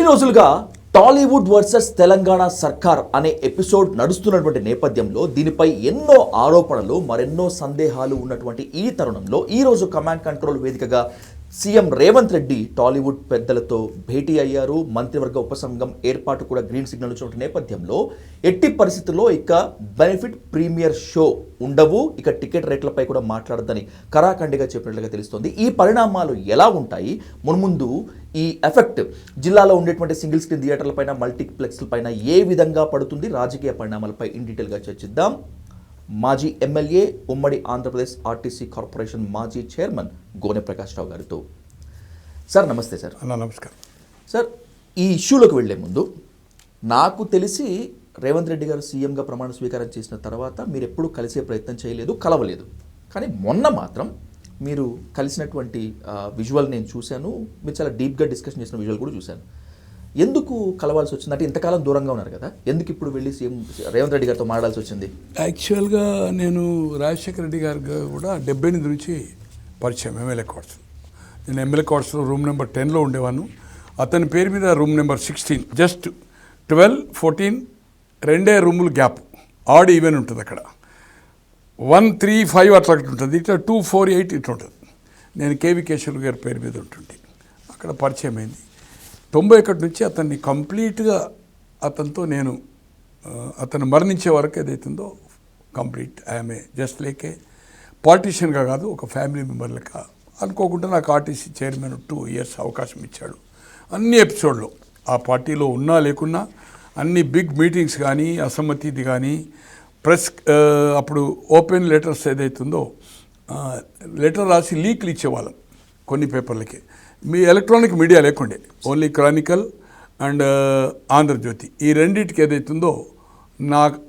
రోజులుగా టాలీవుడ్ వర్సెస్ తెలంగాణ సర్కార్ అనే ఎపిసోడ్ నడుస్తున్నటువంటి నేపథ్యంలో దీనిపై ఎన్నో ఆరోపణలు మరెన్నో సందేహాలు ఉన్నటువంటి ఈ తరుణంలో ఈ రోజు కమాండ్ కంట్రోల్ వేదికగా సీఎం రేవంత్ రెడ్డి టాలీవుడ్ పెద్దలతో భేటీ అయ్యారు. మంత్రివర్గ ఉపసంఘం ఏర్పాటు కూడా గ్రీన్ సిగ్నల్ వచ్చిన నేపథ్యంలో ఎట్టి పరిస్థితుల్లో ఇక బెనిఫిట్ ప్రీమియర్ షో ఉండవు, ఇక టికెట్ రేట్లపై కూడా మాట్లాడదని కరాఖండిగా చెప్పినట్లుగా తెలుస్తోంది. ఈ పరిణామాలు ఎలా ఉంటాయి, మున్ముందు ఈ ఎఫెక్ట్ జిల్లాలో ఉండేటువంటి సింగిల్ స్క్రీన్ థియేటర్లపైన మల్టీప్లెక్స్లపైన ఏ విధంగా పడుతుంది, రాజకీయ పరిణామాలపై ఇన్ డీటెయిల్గా చర్చిద్దాం. మాజీ ఎమ్మెల్యే, ఉమ్మడి ఆంధ్రప్రదేశ్ ఆర్టీసీ కార్పొరేషన్ మాజీ చైర్మన్ గోనె ప్రకాష్ రావు గారితో. సార్ నమస్తే. సార్ నమస్కారం. సార్, ఈ ఇష్యూలోకి వెళ్లే ముందు నాకు తెలిసి రేవంత్ రెడ్డి గారు సీఎంగా ప్రమాణ స్వీకారం చేసిన తర్వాత మీరు ఎప్పుడూ కలిసే ప్రయత్నం చేయలేదు, కలవలేదు. కానీ మొన్న మాత్రం మీరు కలిసినటువంటి విజువల్ నేను చూశాను, మీరు చాలా డీప్గా డిస్కషన్ చేసిన విజువల్ కూడా చూశాను. ఎందుకు కలవాల్సి వచ్చింది? అంటే ఇంతకాలం దూరంగా ఉన్నారు కదా, ఎందుకు ఇప్పుడు వెళ్ళి సీఎం రేవంత్ రెడ్డి గారితో మాట్లాడాల్సి వచ్చింది? యాక్చువల్గా నేను రాజశేఖర రెడ్డి గారికి కూడా 78 నుంచి పరిచయం ఎమ్మెల్యే క్వార్టర్స్. నేను ఎమ్మెల్యే క్వార్టర్స్లో రూమ్ నెంబర్ 10లో ఉండేవాను. అతని పేరు మీద రూమ్ నెంబర్ 16, జస్ట్ 12, 14 రెండే రూములు గ్యాప్, ఆడ్ ఈవెన్ ఉంటుంది అక్కడ. 1, 3, 5 అట్లా ఉంటుంది, ఇట్లా 2, 4, 8 ఇట్లా ఉంటుంది. నేను కేవీ కేశవులు గారి పేరు మీద ఉంటుంది. అక్కడ పరిచయం అయింది. 91 నుంచి అతన్ని కంప్లీట్గా అతనితో నేను అతను మరణించే వరకు ఏదైతుందో కంప్లీట్ ఐఎమ్ఏ జస్ట్ లేకే పాలిటీషియన్గా కాదు, ఒక ఫ్యామిలీ మెంబర్ లెక్క. అనుకోకుండా నాకు ఆర్టీసీ చైర్మన్ 2 years అవకాశం ఇచ్చాడు. అన్ని ఎపిసోడ్లో ఆ పార్టీలో ఉన్నా లేకున్నా అన్ని బిగ్ మీటింగ్స్ కానీ, అసమ్మతిది కానీ, ప్రెస్ అప్పుడు ఓపెన్ లెటర్స్ ఏదైతుందో లెటర్ రాసి లీక్లు ఇచ్చేవాళ్ళం కొన్ని పేపర్లకి. మీ ఎలక్ట్రానిక్ మీడియా లేకుండే, ఓన్లీ క్రానికల్ అండ్ ఆంధ్రజ్యోతి, ఈ రెండింటికి ఏదైతుందో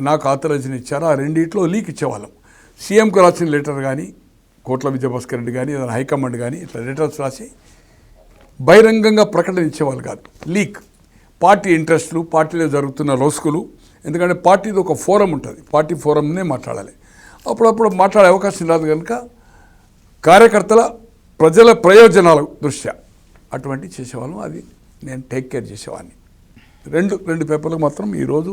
నాకు ఆథరైజేషన్ ఇచ్చారో ఆ రెండింటిలో లీక్ ఇచ్చేవాళ్ళం. సీఎంకు రాసిన లెటర్ కానీ, కోట్ల విజయభాస్కర్ రెడ్డి కానీ, ఏదైనా హైకమాండ్ కానీ ఇట్లా లెటర్స్ రాసి బహిరంగంగా ప్రకటన ఇచ్చేవాళ్ళు కాదు, లీక్. పార్టీ ఇంట్రెస్టులు, పార్టీలో జరుగుతున్న లోసుకులు, ఎందుకంటే పార్టీది ఒక ఫోరం ఉంటుంది, పార్టీ ఫోరంనే మాట్లాడాలి. అప్పుడప్పుడు మాట్లాడే అవకాశం రాదు కనుక కార్యకర్తల ప్రజల ప్రయోజనాల దృష్ట్యా అటువంటి చేసేవాళ్ళం. అది నేను టేక్ కేర్ చేసేవాడిని. రెండు పేపర్లకు మాత్రం ఈరోజు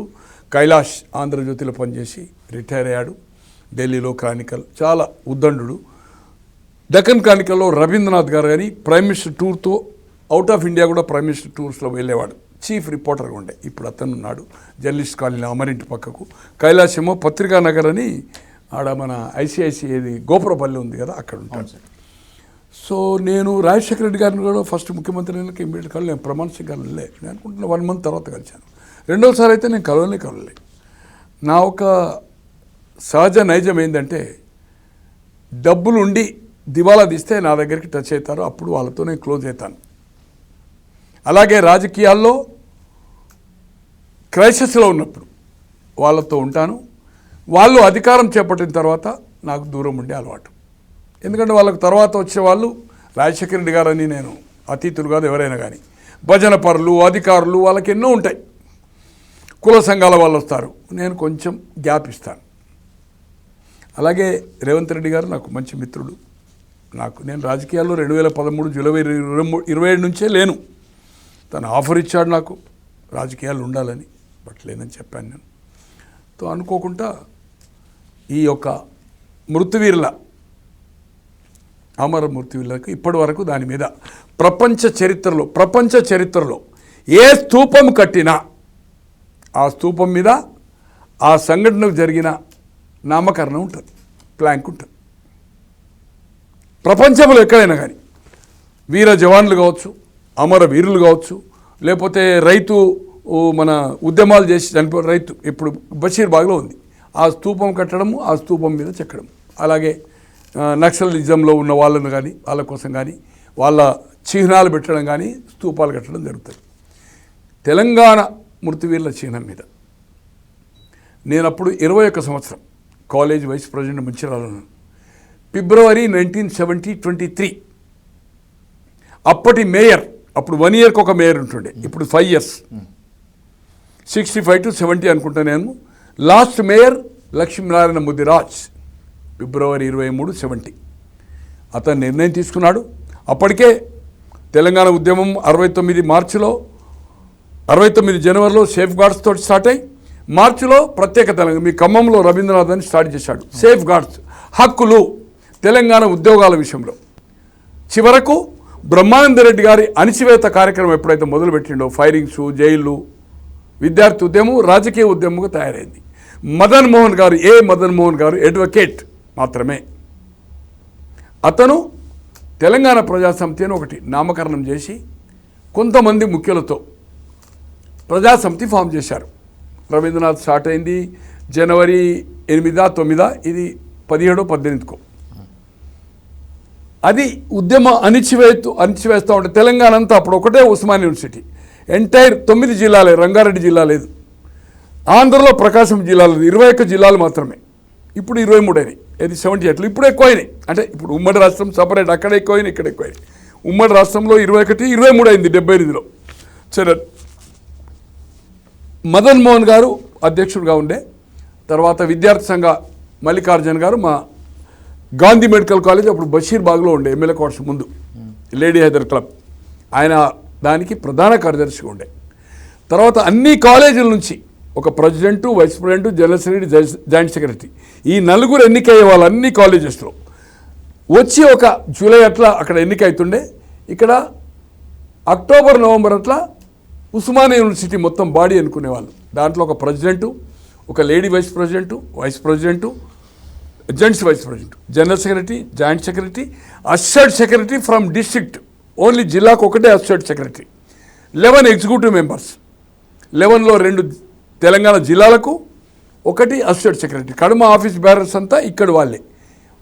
కైలాష్ ఆంధ్రజ్యోతిలో పనిచేసి రిటైర్ అయ్యాడు. ఢిల్లీలో క్రానికల్ చాలా ఉద్దండు. డెక్కన్ క్రానికల్లో రవీంద్రనాథ్ గారు కానీ ప్రైమ్ మినిస్టర్ టూర్తో అవుట్ ఆఫ్ ఇండియా కూడా ప్రైమ్ మినిస్టర్ టూర్స్లో వెళ్ళేవాడు, చీఫ్ రిపోర్టర్గా ఉండే. ఇప్పుడు అతను ఉన్నాడు జర్నలిస్ట్ కాలనీ అమరింటి పక్కకు. కైలాష్ ఏమో పత్రికా నగర్ అని ఆడ మన ఐసిఐసిఐది గోపురపల్లి ఉంది కదా, అక్కడ ఉంటాను. సో నేను రాజశేఖర రెడ్డి గారిని కూడా ఫస్ట్ ముఖ్యమంత్రి ఇమ్మీడియట్ కలవలేదు. నేను ప్రమాణ స్వీకారం నేను అనుకుంటున్నా 1 month తర్వాత కలిశాను. రెండోసారి అయితే నేను కలవలే. నా ఒక సహజ నైజం ఏంటంటే, డబ్బులు ఉండి దివాలా తీస్తే నా దగ్గరికి టచ్ అవుతారు, అప్పుడు వాళ్ళతో నేను క్లోజ్ అవుతాను. అలాగే రాజకీయాల్లో క్రైసిస్లో ఉన్నప్పుడు వాళ్ళతో ఉంటాను. వాళ్ళు అధికారం చేపట్టిన తర్వాత నాకు దూరం ఉండే అలవాటు. ఎందుకంటే వాళ్ళకు తర్వాత వచ్చేవాళ్ళు రాజశేఖర రెడ్డి గారని నేను అతీతులు కాదు, ఎవరైనా కానీ భజన పరులు, అధికారులు, వాళ్ళకి ఎన్నో ఉంటాయి. కుల సంఘాల వాళ్ళు వస్తారు, నేను కొంచెం గ్యాప్ ఇస్తాను. అలాగే రేవంత్ రెడ్డి గారు నాకు మంచి మిత్రుడు. నేను రాజకీయాల్లో 2013 జూలై 27 నుంచే లేను. తను ఆఫర్ ఇచ్చాడు నాకు రాజకీయాలు ఉండాలని, బట్ లేనని చెప్పాను నేను. తో అనుకోకుండా ఈ యొక్క మృతువీరుల అమర మృతువులకు ఇప్పటి వరకు దాని మీద ప్రపంచ చరిత్రలో ఏ స్తూపం కట్టినా ఆ స్తూపం మీద ఆ సంఘటనకు జరిగిన నామకరణం ఉంటుంది, ప్లాంక్ ఉంటుంది. ప్రపంచంలో ఎక్కడైనా కానీ వీర జవాన్లు కావచ్చు, అమర వీరులు కావచ్చు, లేకపోతే రైతు మన ఉద్యమాలు చేసి చనిపోయిన రైతు ఇప్పుడు బషీర్బాగ్లో ఉంది, ఆ స్తూపం కట్టడము, ఆ స్తూపం మీద చెక్కడం. అలాగే నక్సలిజంలో ఉన్న వాళ్ళను కానీ, వాళ్ళ కోసం కానీ, వాళ్ళ చిహ్నాలు పెట్టడం కానీ, స్తూపాలు కట్టడం జరుగుతుంది. తెలంగాణ మృతువీరుల చిహ్నం మీద నేను అప్పుడు 21 సంవత్సరం కాలేజ్ వైస్ ప్రెసిడెంట్ మంచిర్యాలలో ఉన్నాను. ఫిబ్రవరి 1923 అప్పటి మేయర్, అప్పుడు 1 yearకి ఒక మేయర్ ఉంటుండే, ఇప్పుడు 5 years, 65 to 70 అనుకుంటా నేను. లాస్ట్ మేయర్ లక్ష్మీనారాయణ ముదిరాజ్, ఫిబ్రవరి 23, 70. అతను నిర్ణయం తీసుకున్నాడు. అప్పటికే తెలంగాణ ఉద్యమం 69 మార్చిలో 69 జనవరిలో సేఫ్ గార్డ్స్ తోటి స్టార్ట్ అయ్యి మార్చిలో ప్రత్యేక తెలంగాణ మీ ఖమ్మంలో రవీంద్రనాథ్ అని స్టార్ట్ చేశాడు. సేఫ్ గార్డ్స్ హక్కులు తెలంగాణ ఉద్యోగాల విషయంలో చివరకు బ్రహ్మానందరెడ్డి గారి అణిచివేత కార్యక్రమం ఎప్పుడైతే మొదలుపెట్టిండో ఫైరింగ్స్, జైళ్ళు, విద్యార్థి ఉద్యమం రాజకీయ ఉద్యమంగా తయారైంది. మదన్ మోహన్ గారు అడ్వకేట్ మాత్రమే. అతను తెలంగాణ ప్రజాసమితి అని ఒకటి నామకరణం చేసి కొంతమంది ముఖ్యులతో ప్రజాసమితి ఫామ్ చేశారు. రవీంద్రనాథ్ స్టార్ట్ అయింది జనవరి 8-9, ఇది 17-18. అది ఉద్యమ అణిచివేస్తూ ఉంటే తెలంగాణ అంతా అప్పుడు ఒకటే ఉస్మానియా యూనివర్సిటీ, ఎంటైర్ 9 జిల్లాలే, రంగారెడ్డి జిల్లా లేదు. ఆంధ్రలో ప్రకాశం జిల్లాలో 21 జిల్లాలు మాత్రమే, ఇప్పుడు 23 అయినాయి. ఇది 78, ఇప్పుడు ఎక్కువైనాయి. అంటే ఇప్పుడు ఉమ్మడి రాష్ట్రం సపరేట్, అక్కడ ఎక్కువైనాయి, ఇక్కడ ఎక్కువైనాయి. ఉమ్మడి రాష్ట్రంలో 21, 23 అయింది 78లో. సరే, మదన్ మోహన్ గారు అధ్యక్షుడిగా ఉండే, తర్వాత విద్యార్థి సంఘ మల్లికార్జున్ గారు మా గాంధీ మెడికల్ కాలేజ్ అప్పుడు బషీర్బాగ్లో ఉండే, ఎమ్మెల్యే క్వార్టర్స్ ముందు లేడీ హైదర్ క్లబ్, ఆయన దానికి ప్రధాన కార్యదర్శిగా ఉండే. తర్వాత అన్ని కాలేజీల నుంచి ఒక president, vice president, general secretary, joint secretary, ఈ 4 ఎన్నికయ్యే వాళ్ళు అన్ని కాలేజెస్లో వచ్చి ఒక జూలై అట్లా అక్కడ ఎన్నిక అవుతుండే. ఇక్కడ అక్టోబర్, నవంబర్ అట్లా ఉస్మానియా యూనివర్సిటీ మొత్తం బాడీ అనుకునేవాళ్ళు. దాంట్లో ఒక ప్రెసిడెంటు, ఒక lady vice president, gents vice president, general secretary, joint secretary, assistant secretary from district, only జిల్లాకు ఒకటే అసిస్టెంట్ సెక్రటరీ, 11 ఎగ్జిక్యూటివ్ మెంబర్స్, 11లో 2 తెలంగాణ జిల్లాలకు, ఒకటి అసిస్టెంట్ సెక్రటరీ. కడమ ఆఫీస్ బ్యారర్స్ అంతా ఇక్కడ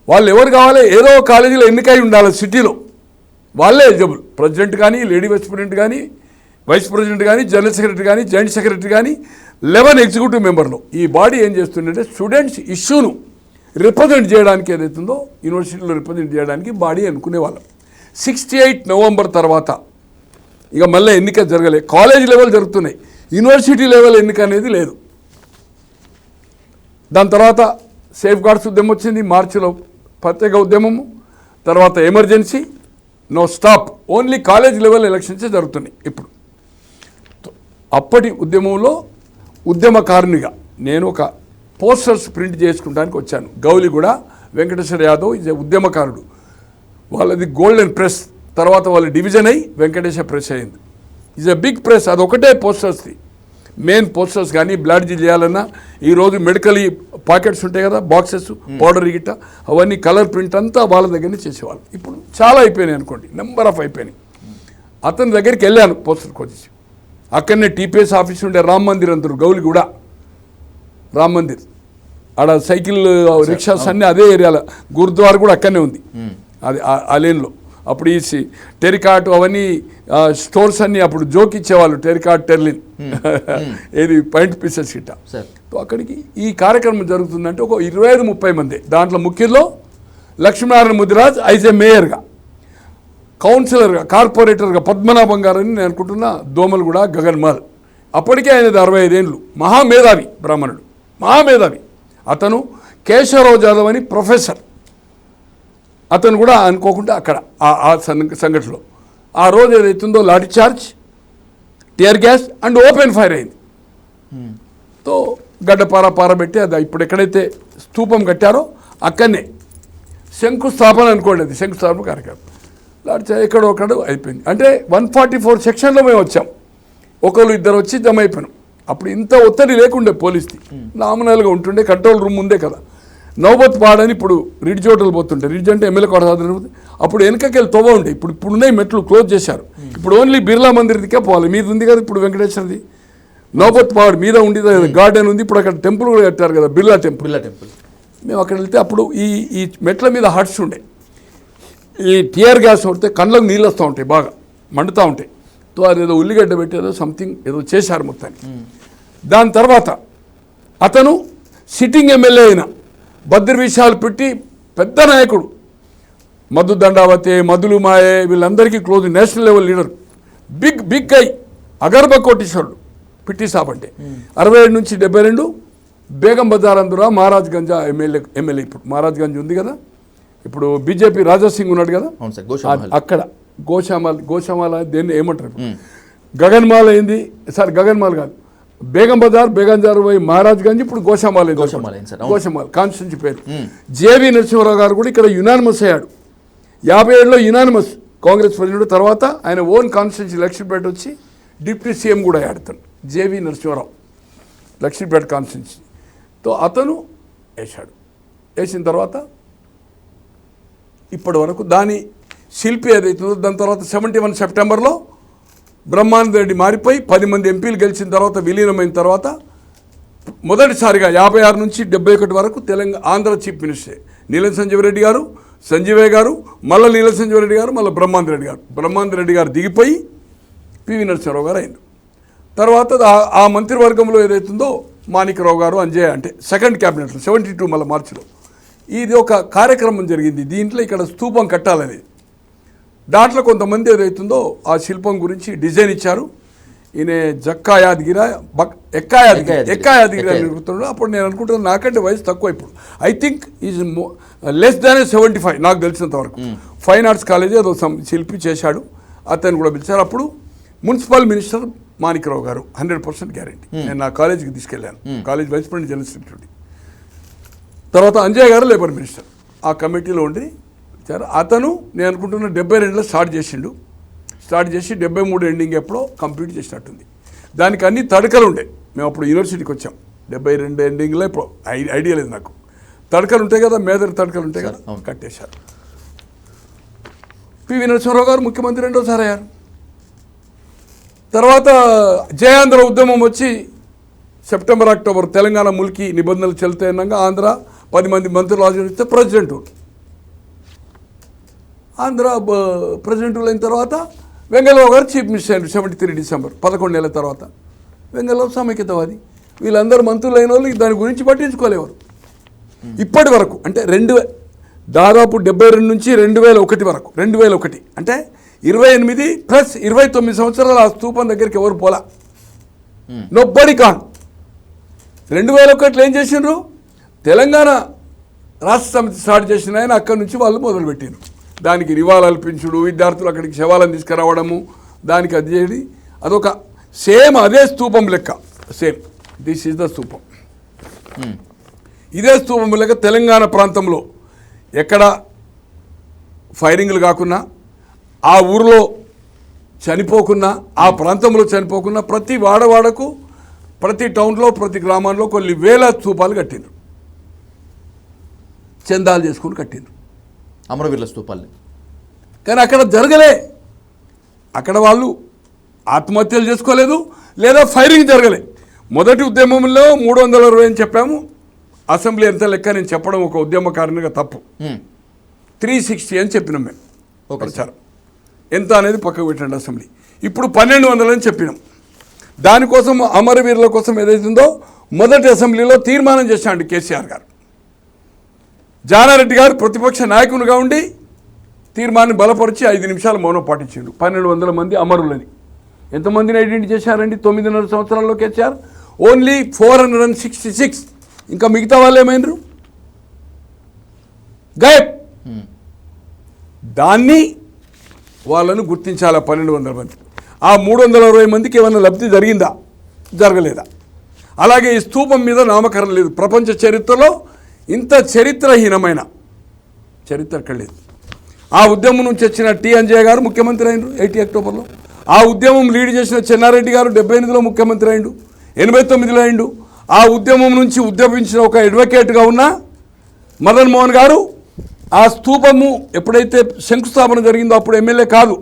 వాళ్ళు ఎవరు కావాలి, ఏదో కాలేజీలో ఎన్నికై ఉండాలి సిటీలో, వాళ్ళే ఎలిజిబుల్. ప్రెసిడెంట్ కానీ, లేడీ వైస్ ప్రెసిడెంట్ కానీ, వైస్ ప్రెసిడెంట్ కానీ, జనరల్ సెక్రటరీ కానీ, జాయింట్ సెక్రటరీ కానీ, 11 ఎగ్జిక్యూటివ్ మెంబర్లు. ఈ బాడీ ఏం చేస్తుందంటే స్టూడెంట్స్ ఇష్యూను రిప్రజెంట్ చేయడానికి ఏదైతుందో యూనివర్సిటీలో రిప్రజెంట్ చేయడానికి బాడీ అనుకునేవాళ్ళం. 68 నవంబర్ తర్వాత ఇక మళ్ళీ ఎన్నిక జరగలేదు. కాలేజ్ లెవెల్ జరుగుతున్నాయి, యూనివర్సిటీ లెవెల్ ఎన్నిక అనేది లేదు. దాని తర్వాత సేఫ్ గార్డ్స్ ఉద్యమం వచ్చింది, మార్చిలో ప్రత్యేక ఉద్యమము, తర్వాత emergency, no stop, only college level ఎలక్షన్సే జరుగుతున్నాయి ఇప్పుడు. అప్పటి ఉద్యమంలో ఉద్యమకారునిగా నేను ఒక పోస్టర్స్ ప్రింట్ చేసుకుంటానికి వచ్చాను. గౌలిగూడ వెంకటేశ్వర యాదవ్ ఈజ్ ఉద్యమకారుడు, వాళ్ళది గోల్డెన్ ప్రెస్, తర్వాత వాళ్ళ డివిజన్ అయ్యి వెంకటేశ్వర ప్రెస్ అయింది. ఈజ్ ఎ బిగ్ ప్రెస్, అదొకటే పోస్టర్స్ది మెయిన్ పోస్టర్స్. కానీ బ్లాడ్జీ చేయాలన్నా ఈరోజు మెడికల్ పాకెట్స్ ఉంటాయి కదా, బాక్సెస్, పౌడర్ గిట్ట, అవన్నీ కలర్ ప్రింట్ అంతా వాళ్ళ దగ్గరనే చేసేవాళ్ళు. ఇప్పుడు చాలా అయిపోయినాయి అనుకోండి, నెంబర్ ఆఫ్ అయిపోయినాయి. అతని దగ్గరికి వెళ్ళాను పోస్టర్ కొచ్చి, అక్కడనే టీపీఎస్ ఆఫీస్ ఉండే రామ్ మందిర్ అందరు, గౌలిగూడ రామ్ మందిర్, ఆడ సైకిల్ రిక్షాస్ అన్నీ అదే ఏరియాలో, గురుద్వారా కూడా అక్కడనే ఉంది అది ఆ లేన్లో. అప్పుడు ఈ టెరికాట్ అవన్నీ స్టోర్స్ అన్నీ అప్పుడు జోక్ ఇచ్చేవాళ్ళు, టెరికాట్, టెర్లిన్, ఏది పాయింట్ పీసెస్ గిట్ట. సో అక్కడికి ఈ కార్యక్రమం జరుగుతుందంటే ఒక 25-30 మంది. దాంట్లో ముఖ్యంలో లక్ష్మీనారాయణ ముదిరాజ్ ఐజ్ ఏ మేయర్గా, కౌన్సిలర్గా, కార్పొరేటర్గా పద్మనాభం గారని నేను అనుకుంటున్నా, దోమలగూడ, గగన్మాల్. అప్పటికే ఆయనది 65 ఏళ్ళు, మహామేధావి బ్రాహ్మణుడు, మహామేధావి. అతను కేశవరావు జాదవ్ అని ప్రొఫెసర్, అతను కూడా అనుకోకుండా అక్కడ ఆ సంఘటనలో ఆ రోజు ఏదైతుందో lathi charge, tear gas and open fire అయింది. తో పారబెట్టి అది ఇప్పుడు ఎక్కడైతే స్తూపం కట్టారో అక్కడనే శంకుస్థాపన అనుకోండి, అది శంకుస్థాపన కార్యక్రమం. లాఠీ చార్జ్ ఎక్కడొక్కడు అయిపోయింది. అంటే 144 సెక్షన్లో మేము వచ్చాం, ఒకళ్ళు ఇద్దరు వచ్చి జమ అయిపోయినాం. అప్పుడు ఇంత ఒత్తిడి లేకుండే పోలీస్ది, నామినల్గా ఉంటుండే, కంట్రోల్ రూమ్ ఉందే కదా. నౌబత్ పాడని ఇప్పుడు రిడ్జ్ హోటల్ పోతుంటే, రిడ్జ్ అంటే ఎమ్మెల్యే క్వార్టర్, అప్పుడు వెనకకెళ్ళి తోవ ఉండే, ఇప్పుడు ఉన్నాయి మెట్లు క్లోజ్ చేశారు. ఇప్పుడు ఓన్లీ బిర్లా మందిర్దికే పోవాలి, మీది ఉంది కదా ఇప్పుడు వెంకటేశ్వరది. నౌబత్ పాడు మీద ఉండేది గార్డెన్ ఉంది, ఇప్పుడు అక్కడ టెంపుల్ కూడా కట్టారు కదా, బిర్లా టెంపుల్. మేము అక్కడ వెళ్తే అప్పుడు ఈ మెట్ల మీద హట్స్ ఉండే, ఈ టియర్ గ్యాస్ కొడితే కళ్ళకు నీళ్ళు వస్తూ ఉంటాయి, బాగా మండుతూ ఉంటాయి. తో అదేదో ఉల్లిగడ్డ పెట్టి ఏదో సంథింగ్ ఏదో చేశారు మొత్తాన్ని. దాని తర్వాత అతను సిట్టింగ్ ఎమ్మెల్యే అయిన బద్రి విషయాలు పెట్టి పెద్ద నాయకుడు, మధు దండావతే, మధులు మాయే, వీళ్ళందరికీ close, national level leader, big guy, అగర్భ కోటీశ్వరుడు పిట్టి సాబ్ అంటే. 67 నుంచి 72 బేగం బజార్ అందురా మహారాజ్ గంజ్ ఎమ్మెల్యే. ఇప్పుడు మహారాజ్ గంజ్ ఉంది కదా, ఇప్పుడు బీజేపీ రాజా సింగ్ ఉన్నాడు కదా, అక్కడ గోశామాల దేన్ని ఏమంటారు, గగన్మాల్ అయింది, సార్ గగన్మాల్ కాదు, బేగం బజార్ పోయి మహారాజ్ గంజ్, ఇప్పుడు గోషామాల్ అయింది. గోషామాల్ అయింది సార్, అవును. గోషామాల్ కాన్స్టిట్యూన్సీ పేరు. జేవి నరసింహారావు గారు కూడా ఇక్కడ యునానిమస్ అయ్యాడు. 57లో యునానిమస్ కాంగ్రెస్ ప్రెసిడెంట్. తర్వాత ఆయన ఓన్ కాన్స్టిట్యూన్సీ లక్ష్మీపేట వచ్చి డిప్యూటీ సీఎం కూడా అయ్యాడు. జేవి నరసింహారావు లక్ష్మీపేట కాన్స్టిట్యూన్సీతో అతను వేశాడు. వేసిన తర్వాత ఇప్పటి వరకు దాని శిల్పి ఏదైతుందో, దాని తర్వాత 71 సెప్టెంబర్లో బ్రహ్మానంద రెడ్డి మారిపోయి 10 మంది ఎంపీలు గెలిచిన తర్వాత విలీనమైన తర్వాత మొదటిసారిగా 56 నుంచి 71 వరకు ఆంధ్ర చీఫ్ మినిస్టర్ నీలం సంజీవ్ రెడ్డి గారు, సంజీవయ్య గారు, మళ్ళీ నీలం సంజీవ్ రెడ్డి గారు, మళ్ళీ బ్రహ్మానంద రెడ్డి గారు దిగిపోయి పివి నరసింహారావు గారు అయింది. తర్వాత ఆ మంత్రివర్గంలో ఏదైతుందో మాణిక్యరావు గారు, అంజయ్య, అంటే సెకండ్ క్యాబినెట్లో 72 మళ్ళీ మార్చిలో ఇది ఒక కార్యక్రమం జరిగింది. దీంట్లో ఇక్కడ స్తూపం కట్టాలనేది. దాంట్లో కొంతమంది ఏదైతుందో ఆ శిల్పం గురించి డిజైన్ ఇచ్చారు. ఈయన ఎక్కా యాదగిరి అనుకుంటున్నాడు. అప్పుడు నేను అనుకుంటున్నాను నాకంటే వయసు తక్కువ. ఇప్పుడు I think is less than 75 నాకు తెలిసినంత వరకు. ఫైన్ ఆర్ట్స్ కాలేజీ ఏదో శిల్పి చేశాడు, అతను కూడా పిలిచారు. అప్పుడు మున్సిపల్ మినిస్టర్ మాణిక్యరావు గారు 100% గ్యారెంటీ. నేను నా కాలేజీకి తీసుకెళ్ళాను, college vice president general secretary. తర్వాత అంజయ్య గారు లేబర్ మినిస్టర్ ఆ కమిటీలో ఉండి ఇచ్చారు. అతను నేను అనుకుంటున్న 72లో స్టార్ట్ చేసి 73 ఎండింగ్ ఎప్పుడో కంప్లీట్ చేసినట్టుంది. దానికి అన్ని తడకలు ఉండే. మేము అప్పుడు యూనివర్సిటీకి వచ్చాం 72 ఎండింగ్లో. ఇప్పుడు ఐడియా లేదు నాకు. తడకలు ఉంటాయి కదా, మేదర్ తడకలు ఉంటాయి కదా, కట్టేశారు. పివి నరసింహారావు గారు ముఖ్యమంత్రి రెండోసారి అయ్యారు. తర్వాత జయాంధ్ర ఉద్యమం వచ్చి సెప్టెంబర్ అక్టోబర్ తెలంగాణ ముల్కీ నిబంధనలు చెల్లుతాయన్నాక ఆంధ్ర 10 మంది మంత్రులు ఆచరిస్తే ప్రెసిడెంట్. ఆంధ్ర ప్రెసిడెంట్లు అయిన తర్వాత వెంగళరావు గారు చీఫ్ మినిస్టర్ అయినారు 73 డిసెంబర్ 11 నెలల తర్వాత. వెంగళరావు సమైక్యతవాది. వీళ్ళందరూ మంత్రులు అయిన వాళ్ళు దాని గురించి పట్టించుకోలేవారు. ఇప్పటి వరకు అంటే దాదాపు 72 నుంచి 2001 వరకు, 2001 అంటే 28 ప్లస్ 29 సంవత్సరాలు ఆ స్తూపం దగ్గరికి ఎవరు పోలా. నోబడీ కాన్. 2001లో ఏం చేసిండ్రు? తెలంగాణ రాష్ట్ర సమితి స్టార్ట్ చేసిన ఆయన అక్కడి నుంచి వాళ్ళు మొదలుపెట్టారు. దానికి నివాళులు అర్పించుడు, విద్యార్థులు అక్కడికి శవాలను తీసుకురావడము, దానికి అది చేయడి, అదొక సేమ్ అదే స్తూపం లెక్క. సేమ్ దిస్ ఈజ్ ద స్తూపం. ఇదే స్తూపం లెక్క తెలంగాణ ప్రాంతంలో ఎక్కడ ఫైరింగ్లు కాకున్నా, ఆ ఊరిలో చనిపోకున్నా, ఆ ప్రాంతంలో చనిపోకున్నా, ప్రతి వాడవాడకు, ప్రతి టౌన్లో, ప్రతి గ్రామాల్లో కొన్ని వేల స్తూపాలు కట్టిండ్రు. చందాలు చేసుకుని కట్టిండ్రు అమరవీరుల స్తూపాలని. కానీ అక్కడ జరగలే. అక్కడ వాళ్ళు ఆత్మహత్యలు చేసుకోలేదు, లేదా ఫైరింగ్ జరగలే. మొదటి ఉద్యమంలో 320 అని చెప్పాము. అసెంబ్లీ ఎంత లెక్క నేను చెప్పడం ఒక ఉద్యమకారునిగా తప్పు. 360 అని చెప్పినాం మేము ప్రచారం. ఎంత అనేది పక్కకు పెట్టండి అసెంబ్లీ. ఇప్పుడు 1200 అని చెప్పినాం. దానికోసం అమరవీరుల కోసం ఏదైతుందో మొదటి అసెంబ్లీలో తీర్మానం చేశాడు కేసీఆర్ గారు. జానారెడ్డి గారు ప్రతిపక్ష నాయకునిగా ఉండి తీర్మానం బలపరిచి 5 నిమిషాలు మౌనం పాటించాడు. 1200 మంది అమరులని. ఎంతమందిని ఐడెంటిఫై చేశారండి 9.5 సంవత్సరాల్లో కేసీఆర్? ఓన్లీ 466. ఇంకా మిగతా వాళ్ళు ఏమైనరు? గాయబ్. దాన్ని వాళ్ళను గుర్తించాలి. 1200 మంది. ఆ 320 మందికి ఏమైనా లబ్ధి జరిగిందా? జరగలేదా? అలాగే ఈ స్తూపం మీద నామకరణం లేదు. ప్రపంచ చరిత్రలో ఇంత చరిత్రహీనమైన చరిత్ర ఎక్కడ లేదు. ఆ ఉద్యమం నుంచి వచ్చిన అంజయ్య గారు ముఖ్యమంత్రి అయినరు 80 అక్టోబర్లో. ఆ ఉద్యమం లీడ్ చేసిన చెన్నారెడ్డి గారు 78లో ముఖ్యమంత్రి అయిండు, 89లో అయిండు. ఆ ఉద్యమం నుంచి ఉద్యమించిన ఒక అడ్వకేట్గా ఉన్న మదన్ మోహన్ గారు ఆ స్తూపము ఎప్పుడైతే శంకుస్థాపన జరిగిందో అప్పుడు ఎమ్మెల్యే కాదు.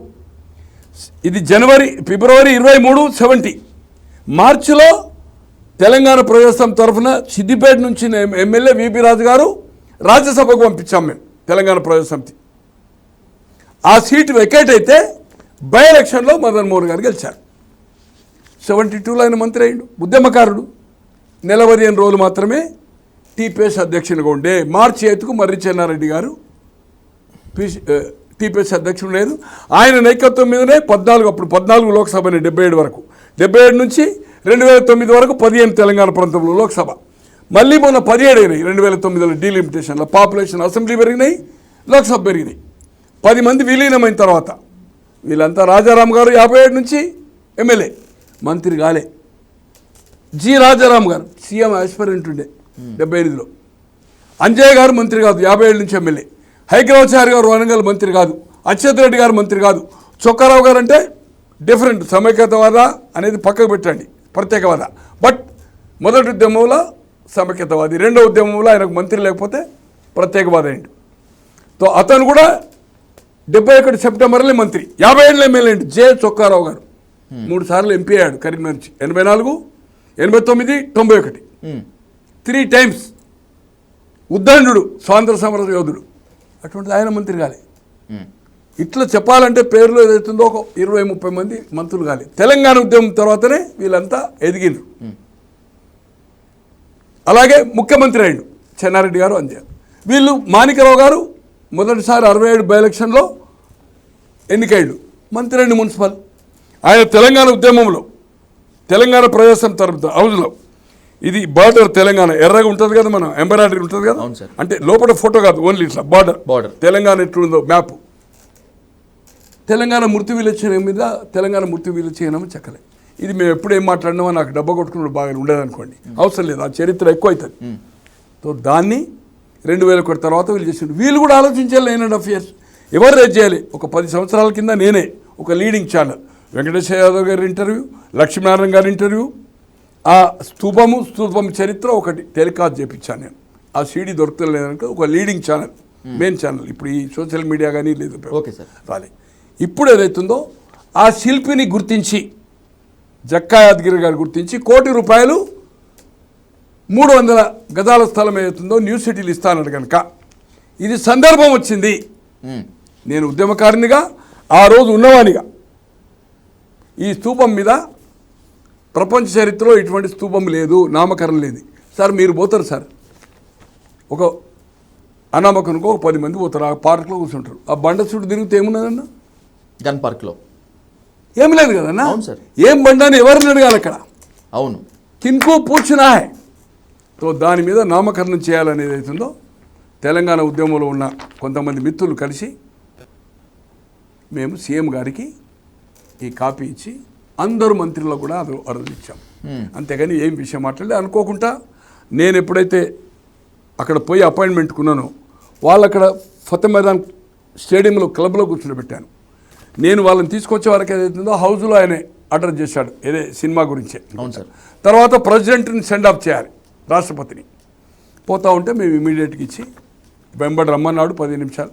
ఇది ఫిబ్రవరి 23, 70 మార్చిలో తెలంగాణ ప్రజాస్వామ్య తరఫున సిద్దిపేట నుంచి ఎమ్మెల్యే విపి రాజు గారు రాజ్యసభకు పంపించాం మేము తెలంగాణ ప్రజాసమితి. ఆ సీటు వెకేట్ అయితే బై ఎలక్షన్లో మదన్ మోహన్ గారు గెలిచారు. 72లో ఆయన మంత్రి అయ్యిండు. ఉద్యమకారుడు. 15 రోజులు మాత్రమే టీపీఎస్ అధ్యక్షునిగా ఉండే. మార్చి 8కు మర్రి చెన్నారెడ్డి గారు టీపీఎస్ అధ్యక్షుడు లేదు. ఆయన నాయకత్వం మీదనే 14 లోక్సభని 77 వరకు, 77 నుంచి 2009 వరకు 15 తెలంగాణ ప్రాంతంలో లోక్సభ. మళ్ళీ మొన్న 17 అయినాయి 2009లో డీలిమిటేషన్లో. పాపులేషన్ అసెంబ్లీ పెరిగినాయి, లోక్సభ పెరిగినాయి. 10 మంది విలీనమైన తర్వాత వీళ్ళంతా రాజారాం గారు 57 నుంచి ఎమ్మెల్యే, మంత్రి కాలే. జి రాజారాం గారు సీఎం ఆస్పిరెంట్ ఉండే 78లో. అంజయ్య గారు మంత్రి కాదు, 57 నుంచి ఎమ్మెల్యే. హైగ్రవాచారి గారు వరంగల్ మంత్రి కాదు. అచ్యుత్ రెడ్డి గారు మంత్రి కాదు. చొక్కారావు గారు అంటే డిఫరెంట్, సమైక్యతవాద అనేది పక్కకు పెట్టండి, ప్రత్యేకవాద. బట్ మొదటి ఉద్యమంలో సమైక్యతవాది, రెండో ఉద్యమంలో ఆయనకు మంత్రి లేకపోతే ప్రత్యేకవాద అయింది. తో అతను కూడా 71 సెప్టెంబర్లో మంత్రి, 57 ఎమ్మెల్యే అండి. జె చొక్కారావు గారు 3 సార్లు ఎంపీ అయ్యాడు కరీంనగర్ నుంచి. 84, 89, 91 3 టైమ్స్. ఉద్దండుడు, స్వాతంత్ర సమర యోధుడు. అటువంటిది ఆయన మంత్రి కాలే. ఇట్లా చెప్పాలంటే పేరులో ఏదైతుందో ఒక 20-30 మంది మంత్రులు కాలే. తెలంగాణ ఉద్యమం తర్వాతనే వీళ్ళంతా ఎదిగినారు. అలాగే ముఖ్యమంత్రి అయ్యాడు చెన్నారెడ్డి గారు, అంజయ్య. వీళ్ళు మాణికరావు గారు మొదటిసారి 67 బై ఎలక్షన్లో ఎన్నికయ్యాడు, మంత్రి అండి మున్సిపల్. ఆయన తెలంగాణ ఉద్యమంలో తెలంగాణ ప్రజాసం తరపున హౌస్లో, ఇది బార్డర్ తెలంగాణ ఎర్రగా ఉంటుంది కదా, మన ఎంబ్రాయిడరీ ఉంటుంది కదా, అంటే లోపల ఫోటో కాదు, ఓన్లీ ఇట్లా బార్డర్ తెలంగాణ ఎట్లుందో మ్యాప్. తెలంగాణ మూర్తి విలేచనం మీద తెలంగాణ మూర్తి విలేచనం చెక్కలే. ఇది మేము ఎప్పుడు ఏం మాట్లాడినామో నాకు డబ్బా కొట్టుకున్నాడు బాగా ఉండేదనుకోండి, అవసరం లేదు, ఆ చరిత్ర ఎక్కువ అవుతుంది. సో దాన్ని 2001 తర్వాత వీళ్ళు చేసిండు. వీళ్ళు కూడా ఆలోచించాలి 9.5 years ఎవరు రేజ్ చేయాలి. ఒక 10 సంవత్సరాల కింద నేనే ఒక లీడింగ్ ఛానల్, వెంకటేశ్వర యాదవ్ గారి ఇంటర్వ్యూ, లక్ష్మీనారాయణ గారి ఇంటర్వ్యూ, ఆ స్థూపం చరిత్ర ఒకటి టెలికాస్ట్ చేయించాను నేను. ఆ సీడీ దొరకలేదంటే ఒక లీడింగ్ ఛానల్, మెయిన్ ఛానల్. ఇప్పుడు ఈ సోషల్ మీడియా కానీ లేదు, ఓకే సార్ రాలే. ఇప్పుడు ఏదైతుందో ఆ శిల్పిని గుర్తించి, జక్కా యాదగిరి గారు గుర్తించి ₹1 కోటి 300 గజాల స్థలం ఏదైతుందో న్యూ సిటీలు ఇస్తానడు కనుక ఇది సందర్భం వచ్చింది. నేను ఉద్యమకారినిగా ఆ రోజు ఉన్నవానిగా ఈ స్తూపం మీద ప్రపంచ చరిత్రలో ఇటువంటి స్తూపం లేదు, నామకరణం లేదు. సార్ మీరు పోతారు సార్, ఒక అనామకనుకో ఒక 10 మంది పోతారు, ఆ పార్క్లో కూర్చుంటారు. ఆ బండ చుట్టూ తిరిగితే ఏమున్నదన్న? గన్ పార్క్లో ఏం లేదు కదన్నా. అవును సార్. ఏం బండ అని ఎవరిని అడగాలి అక్కడ? అవును, కిన్కో పూర్చునా హై. సో దాని మీద నామకరణం చేయాలనేది అవుతుందో తెలంగాణ ఉద్యమంలో ఉన్న కొంతమంది మిత్రులు కలిసి మేము సీఎం గారికి ఈ కాపీ ఇచ్చి అందరూ మంత్రులకు కూడా అది అరుదు ఇచ్చాం. అంతేగాని ఏం విషయం మాట్లాడలే. అనుకోకుండా నేను ఎప్పుడైతే అక్కడ పోయి అపాయింట్మెంట్ కొన్నానో వాళ్ళు అక్కడ ఫతే మైదాన్ స్టేడియంలో క్లబ్లో కూర్చోబెట్టాను. నేను వాళ్ళని తీసుకొచ్చే వరకు ఏదైతుందో హౌస్లో ఆయన అడ్రస్ చేశాడు, ఏదే సినిమా గురించే. అవును సార్. తర్వాత ప్రెసిడెంట్ని సెండ్ ఆఫ్ చేయాలి, రాష్ట్రపతిని. పోతా ఉంటే మేము ఇమీడియట్గా ఇచ్చి వెంబడి రమ్మన్నాడు, 10 నిమిషాలు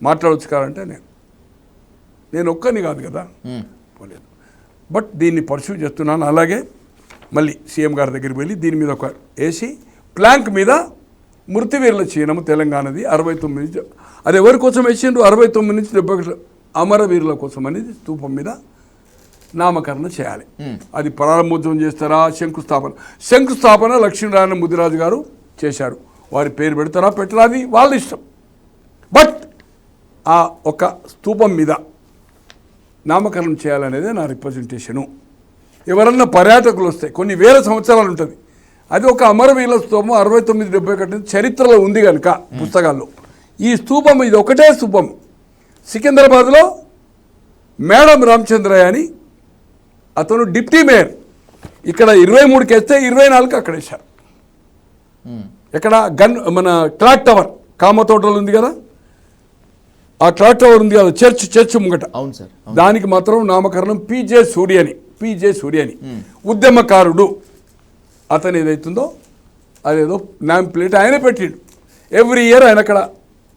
మాట్లాడవచ్చు కాదంటే నేను ఒక్కని కాదు కదా, పోలేదు. బట్ దీన్ని పర్సూ చేస్తున్నాను. అలాగే మళ్ళీ సీఎం గారి దగ్గరికి వెళ్ళి దీని మీద ఒక వేసి ప్లాంక్ మీద మృతివీరుల చిహ్నము తెలంగాణది 69 నుంచి, అది ఎవరి కోసం వేసిండ్రు? 69 నుంచి 71 అమరవీరుల కోసం అనేది స్తూపం మీద నామకరణ చేయాలి. అది ప్రారంభోత్సవం చేస్తారా, శంకుస్థాపన లక్ష్మీనారాయణ ముదిరాజు గారు చేశారు. వారి పేరు పెడతారా పెట్టరా అది వాళ్ళ ఇష్టం. బట్ ఆ ఒక స్తూపం మీద నామకరణం చేయాలనేదే నా రిప్రజెంటేషను. ఎవరన్నా పర్యాటకులు వస్తే కొన్ని వేల సంవత్సరాలు ఉంటుంది, అది ఒక అమరవీరుల స్తూపం 69-71 చరిత్రలో ఉంది కనుక పుస్తకాల్లో. ఈ స్తూపం ఇది ఒకటే స్తూపం. సికింద్రాబాద్లో మేడం రామచంద్రయ్య అని అతను డిప్టీ మేయర్, ఇక్కడ 23కి వేస్తే 24కి అక్కడ వేశారు. ఇక్కడ మన క్లాక్ టవర్ కామతోటలు ఉంది కదా, ఆ క్లాక్ టవర్ ఉంది కదా, చర్చ్ ముంగట. అవును సార్. దానికి మాత్రం నామకరణం పిజే సూర్యని ఉద్యమకారుడు. అతను ఏదైతుందో అదేదో నేమ్ ప్లేట్ ఆయనే పెట్టిండు. ఎవ్రీ ఇయర్ ఆయన అక్కడ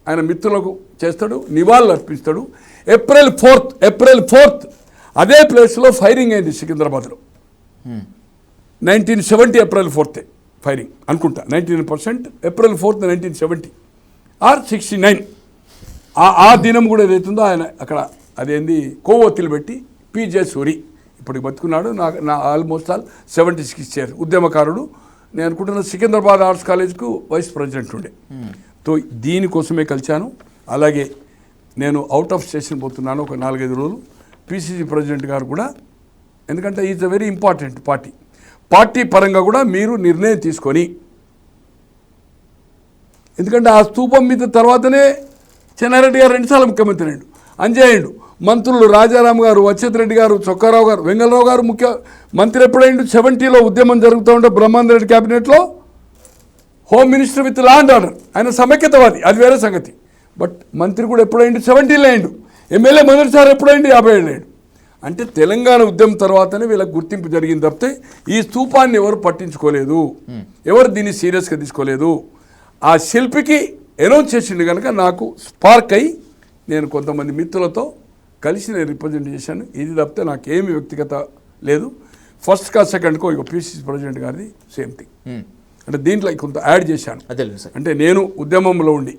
ఆయన మిత్రులకు చేస్తాడు, నివాళులు అర్పిస్తాడు. ఏప్రిల్ 4th అదే ప్లేస్లో ఫైరింగ్ అయింది సికింద్రాబాద్లో. 1970 ఏప్రిల్ 4th ఫైరింగ్ అనుకుంటా, 99% ఏప్రిల్ 4th 1970 ఆర్ 69. ఆ దినం కూడా ఏదైతుందో ఆయన అక్కడ అదేంది కొవ్వొత్తులు పెట్టి పిజే సూరి ఇప్పటికి బతుకున్నాడు. నా ఆల్మోస్ట్ 76 years ఉద్యమకారుడు. నేను అనుకుంటున్న సికింద్రాబాద్ ఆర్ట్స్ కాలేజ్కు వైస్ ప్రెసిడెంట్ ఉండే. సో దీనికోసమే కలిశాను. అలాగే నేను అవుట్ ఆఫ్ స్టేషన్ పోతున్నాను ఒక 4-5 రోజులు. పిసిసి ప్రెసిడెంట్ గారు కూడా, ఎందుకంటే is a very important party పరంగా కూడా మీరు నిర్ణయం తీసుకొని, ఎందుకంటే ఆ స్తూపం మీద తర్వాతనే చెన్నారెడ్డి గారు 2 సార్లు ముఖ్యమంత్రి అయ్యాడు, అంజయ్య అయ్యాడు. మంత్రులు రాజారాం గారు, అచ్యుత్ రెడ్డి గారు, చొక్కారావు గారు, వెంగళరావు గారు ముఖ్య మంత్రి ఎప్పుడైండు 70లో ఉద్యమం జరుగుతూ ఉంటే బ్రహ్మానంద రెడ్డి క్యాబినెట్లో home minister with law and order, ఆయన సమైక్యతవాది, అది వేరే సంగతి. బట్ మంత్రి కూడా ఎప్పుడైండు 70లో అయిండు. ఎమ్మెల్యే మొదటిసారి ఎప్పుడైండు 57 అయిండు. అంటే తెలంగాణ ఉద్యమం తర్వాతనే వీళ్ళకి గుర్తింపు జరిగింది తప్పితే ఈ స్తూపాన్ని ఎవరు పట్టించుకోలేదు, ఎవరు దీన్ని సీరియస్గా తీసుకోలేదు. ఆ శిల్పికి అనౌన్స్ చేసిండు కనుక నాకు స్పార్క్ అయ్యి నేను కొంతమంది మిత్రులతో కలిసి నేను రిప్రజెంట్ చేశాను. ఇది తప్పితే నాకేమి వ్యక్తిగత లేదు. ఫస్ట్ కా సెకండ్కో ఇక పిసిసి ప్రెసిడెంట్ గారిది సేమ్ థింగ్. అంటే దీంట్లో కొంత యాడ్ చేశాను. అంటే నేను ఉద్యమంలో ఉండి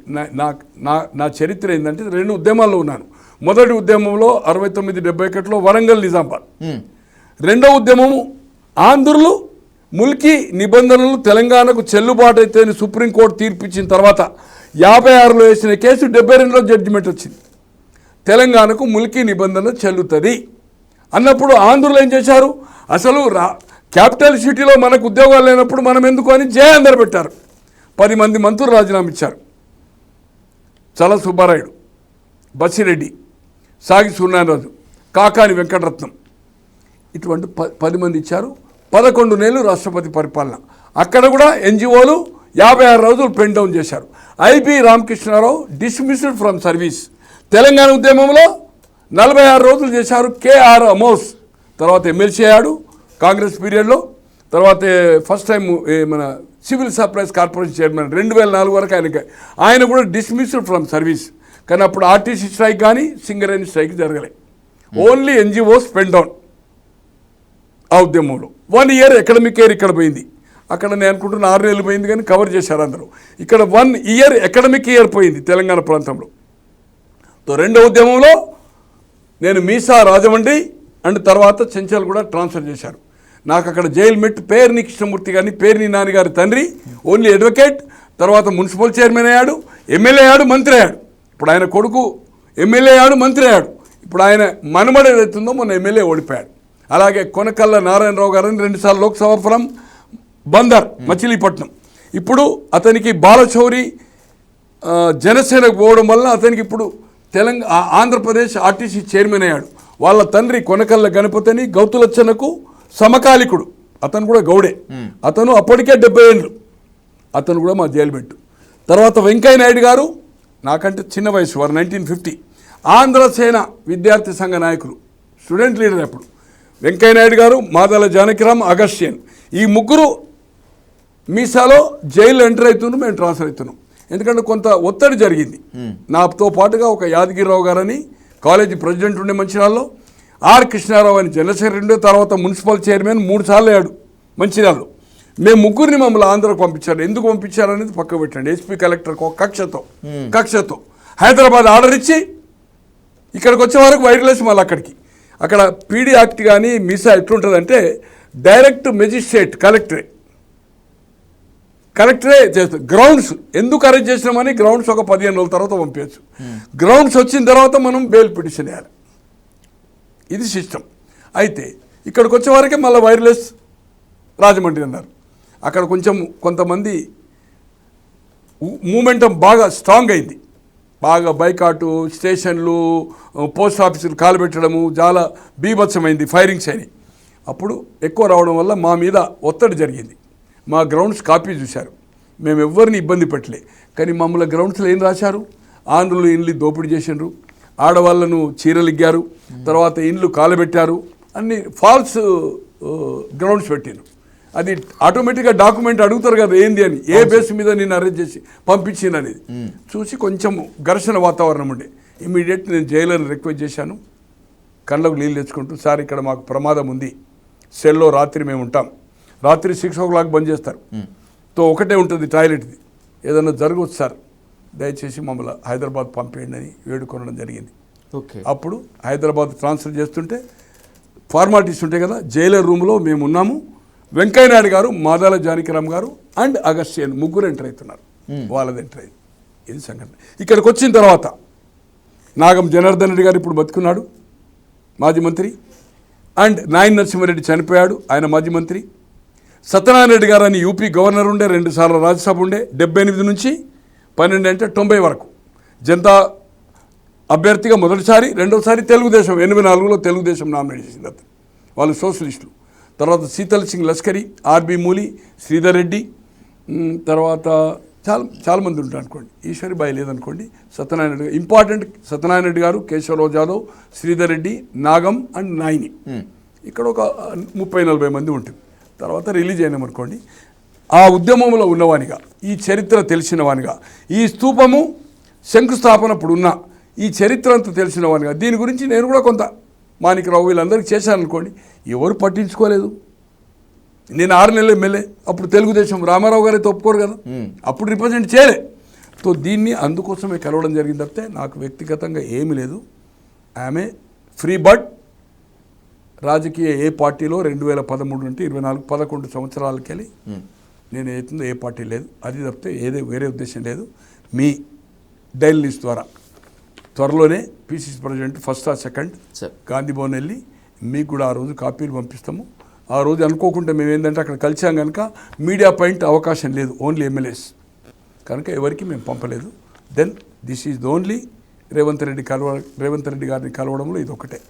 నా చరిత్ర ఏంటంటే 2 ఉద్యమాల్లో ఉన్నాను. మొదటి ఉద్యమంలో 69-71లో వరంగల్ నిజామాబాద్. రెండవ ఉద్యమము ఆంధ్రులు ముల్కీ నిబంధనలు తెలంగాణకు చెల్లుబాటు అయితే సుప్రీంకోర్టు తీర్పిచ్చిన తర్వాత 56లో వేసిన కేసు 72లో జడ్జిమెంట్ వచ్చింది. తెలంగాణకు ముల్కీ నిబంధన చెల్లుతుంది అన్నప్పుడు ఆంధ్రులు ఏం చేశారు, అసలు క్యాపిటల్ సిటీలో మనకు ఉద్యోగాలు లేనప్పుడు మనం ఎందుకు అని అందరు పెట్టారు. 10 మంది మంత్రులు రాజీనామా ఇచ్చారు. చల సుబ్బారాయుడు, బసిరెడ్డి, సాగి సూర్యనారాయణరాజు, కాకాని వెంకటరత్నం, ఇటువంటి 10 మంది ఇచ్చారు. 11 నెలలు రాష్ట్రపతి పరిపాలన. అక్కడ కూడా ఎన్జిఓలు 56 రోజులు పెన్ డౌన్ చేశారు. IB Ramakrishna Rao dismissed from service. Telangana ఉద్యమంలో 46 రోజులు చేశారు. కేఆర్ అమోస్ తర్వాత ఎమ్మెల్సీ అయ్యాడు కాంగ్రెస్ పీరియడ్లో. తర్వాత ఫస్ట్ టైం మన సివిల్ సప్లైస్ కార్పొరేషన్ చైర్మన్ 2004 వరకు ఆయన కూడా డిస్మిస్డ్ ఫ్రమ్ సర్వీస్. కానీ అప్పుడు ఆర్టీసీ స్ట్రైక్ కానీ సింగరేణి స్ట్రైక్ జరగలే. Only NGOs pen down. ఆ ఉద్యమంలో 1 ఇయర్ అకాడమిక్ ఇయర్ ఇక్కడ పోయింది. అక్కడ నేను అనుకుంటున్న 6 నెలలు పోయింది కానీ కవర్ చేశారు అందరూ. ఇక్కడ 1 ఇయర్ అకాడమిక్ ఇయర్ పోయింది తెలంగాణ ప్రాంతంలో. రెండో ఉద్యమంలో నేను మీసా రాజమండ్రి అండ్ తర్వాత చెంచల్ కూడా ట్రాన్స్ఫర్ చేశారు. నాకు అక్కడ జైలు మెట్ పేర్ని కృష్ణమూర్తి గారిని, పేర్ని నాన్నగారి తండ్రి, ఓన్లీ అడ్వకేట్. తర్వాత మున్సిపల్ చైర్మన్ అయ్యాడు, ఎమ్మెల్యే అయ్యాడు, మంత్రి అయ్యాడు. ఇప్పుడు ఆయన కొడుకు ఎమ్మెల్యే అయ్యాడు, మంత్రి అయ్యాడు. ఇప్పుడు ఆయన మనమడ ఏదైతుందో మొన్న ఎమ్మెల్యే ఓడిపోయాడు. అలాగే కొనకల్ల నారాయణరావు గారిని 2 సార్లు లోక్సభ ఫ్రం బందర్ మచిలీపట్నం. ఇప్పుడు అతనికి బాలచౌరి జనసేనకు పోవడం వల్ల అతనికి ఇప్పుడు ఆంధ్రప్రదేశ్ ఆర్టీసీ చైర్మన్ అయ్యాడు. వాళ్ళ తండ్రి కొనకల్ల గణపతిని గౌతులచ్చనకు సమకాలికుడు, అతను కూడా గౌడే. అతను అప్పటికే 70 ఏళ్ళు, అతను కూడా మా జైలు పెట్టు. తర్వాత వెంకయ్య నాయుడు గారు నాకంటే చిన్న వయసు, వారు 1950 ఆంధ్రసేన విద్యార్థి సంఘ నాయకులు, స్టూడెంట్ లీడర్. అప్పుడు వెంకయ్య నాయుడు గారు, మాదాల జానకిరామ్, అగస్టియన్, ఈ ముగ్గురు మీసాలో జైలు ఎంటర్ అవుతున్నాం, మేము ట్రాన్స్ఫర్ అవుతున్నాం. ఎందుకంటే కొంత ఒత్తిడి జరిగింది. నాతో పాటుగా ఒక యాదగిరిరావు గారని కాలేజీ ప్రెసిడెంట్ ఉండే మంచిర్యాలలో, ఆర్ కృష్ణారావు అని జనరల్ సెక్రటరీ ఉండే, తర్వాత మున్సిపల్ చైర్మన్ 3 సార్లు అయ్యాడు మంచిర్యాలలో. మేము ముగ్గురిని మమ్మల్ని ఆంధ్రకు పంపించారు. ఎందుకు పంపించారు అనేది పక్క పెట్టండి. ఎస్పీ కలెక్టర్కి ఒక కక్షతో హైదరాబాద్ ఆర్డర్ ఇచ్చి ఇక్కడికి వచ్చే వరకు వైర్లెస్ మళ్ళీ అక్కడ పీడీ యాక్ట్ కానీ మీసా ఎట్లుంటుందంటే డైరెక్ట్ మెజిస్ట్రేట్ కలెక్టరే చేస్తారు. గ్రౌండ్స్ ఎందుకు అరెస్ట్ చేసినామని గ్రౌండ్స్ ఒక 15 రోజుల తర్వాత పంపించచ్చు. గ్రౌండ్స్ వచ్చిన తర్వాత మనం బెయిల్ పిటిషన్ వేయాలి. ఇది సిస్టమ్. అయితే ఇక్కడికి వచ్చే వరకే మళ్ళీ వైర్లెస్ రాజమండ్రి అన్నారు. అక్కడ కొంతమంది మూమెంటం బాగా స్ట్రాంగ్ అయింది. బాగా బైకాటు, స్టేషన్లు, పోస్ట్ ఆఫీసులు కాలుపెట్టడము చాలా బీభత్సమైంది, ఫైరింగ్స్ అయినాయి. అప్పుడు ఎక్కువ రావడం వల్ల మా మీద ఒత్తిడి జరిగింది. మా గ్రౌండ్స్ కాపీ చూశారు. మేము ఎవరిని ఇబ్బంది పెట్టలే. కానీ మమ్మల్ని గ్రౌండ్స్లో ఏం రాశారు, ఆంధ్రులు ఇండ్లు దోపిడీ చేసిండ్రు, ఆడవాళ్లను చీరలు ఇగ్గారు, తర్వాత ఇండ్లు కాలబెట్టారు, అన్ని ఫాల్స్ గ్రౌండ్స్ పెట్టారు. అది ఆటోమేటిక్గా డాక్యుమెంట్ అడుగుతారు కదా ఏంది అని, ఏ బేస్ మీద నేను అరెస్ట్ చేసి పంపించింది అనేది చూసి కొంచెం ఘర్షణ వాతావరణం ఉండే. ఇమీడియట్ నేను జైలర్ని రిక్వెస్ట్ చేశాను, కళ్ళకు నీళ్ళు తెచ్చుకుంటూ, సార్ ఇక్కడ మాకు ప్రమాదం ఉంది, సెల్లో రాత్రి మేము ఉంటాం, రాత్రి 6 o'clock బంద్ చేస్తారు, ఒకటే ఉంటుంది టాయిలెట్ది, ఏదన్నా జరగవచ్చు సార్, దయచేసి మమ్మల్ని హైదరాబాద్ పంపేయండి అని వేడుకొనడం జరిగింది. అప్పుడు హైదరాబాద్ ట్రాన్స్ఫర్ చేస్తుంటే ఫార్మాలిటీస్ ఉంటాయి కదా, జైలర్ రూమ్లో మేము ఉన్నాము. వెంకయ్య నాయుడు గారు, మాదాల జానకిరామ్ గారు అండ్ అగస్టియన్ ముగ్గురు ఎంటర్ అవుతున్నారు. వాళ్ళది ఎంటర్ అయింది. ఇది సంఘటన. ఇక్కడికి వచ్చిన తర్వాత నాగం జనార్దన్ రెడ్డి గారు ఇప్పుడు బతుకున్నాడు, మాజీ మంత్రి. అండ్ నాయన్ నరసింహారెడ్డి చనిపోయాడు, ఆయన మాజీ మంత్రి. సత్యనారాయణ రెడ్డి గారు అని యూపీ గవర్నర్ ఉండే, 2 సార్లు రాజ్యసభ ఉండే, 78 నుంచి 12 అంటే 90 వరకు జనతా అభ్యర్థిగా మొదటిసారి, రెండోసారి తెలుగుదేశం 84లో తెలుగుదేశం నామినేట్ చేసింది అతను, వాళ్ళు సోషలిస్టులు. తర్వాత శీతల్ సింగ్ లస్కరీ, ఆర్బి మూలి, శ్రీధర్ రెడ్డి, తర్వాత చాలామంది ఉంటారు అనుకోండి. ఈశ్వరి బాయి లేదనుకోండి, సత్యనారాయణ రెడ్డి ఇంపార్టెంట్, సత్యనారాయణ రెడ్డి గారు, కేశవరావు జాదవ్, శ్రీధర్ రెడ్డి, నాగం అండ్ నాయిని, ఇక్కడ ఒక 30-40 మంది ఉంటుంది. తర్వాత రిలీజ్ అయినామనుకోండి, ఆ ఉద్యమంలో ఉన్నవానిగా, ఈ చరిత్ర తెలిసిన వానిగా, ఈ స్తూపము శంకుస్థాపన అప్పుడున్న ఈ చరిత్ర అంతా తెలిసిన వానిగా, దీని గురించి నేను కూడా కొంత మాణిక్రావు వీళ్ళందరికీ చేశాను అనుకోండి, ఎవరు పట్టించుకోలేదు. నేను 6 నెలలు ఎమ్మెల్యే, అప్పుడు తెలుగుదేశం రామారావు గారైతే ఒప్పుకోరు కదా, అప్పుడు రిప్రజెంట్ చేయలే. సో దీన్ని అందుకోసమే కలవడం జరిగింది తప్పితే నాకు వ్యక్తిగతంగా ఏమీ లేదు. ఆమె ఫ్రీ బర్డ్. రాజకీయ ఏ పార్టీలో 2013 నుండి 24 11 సంవత్సరాలకి వెళ్ళి నేను అవుతుందో ఏ పార్టీ లేదు, అది తప్పితే వేరే ఉద్దేశం లేదు. మీ డైల్ లిస్ట్ ద్వారా త్వరలోనే పిసిసి ప్రెసిడెంట్ ఫస్ట్ ఆ సెకండ్ గాంధీ భవన్ వెళ్ళి మీకు కూడా ఆ రోజు కాపీలు పంపిస్తాము. ఆ రోజు అనుకోకుండా మేము ఏంటంటే అక్కడ కలిసాం కనుక మీడియా పాయింట్ అవకాశం లేదు, ఓన్లీ ఎమ్మెల్యేస్ కనుక ఎవరికి మేము పంపలేదు. Then this is only Revanth Reddy గారిని కలవడంలో ఇది ఒకటే.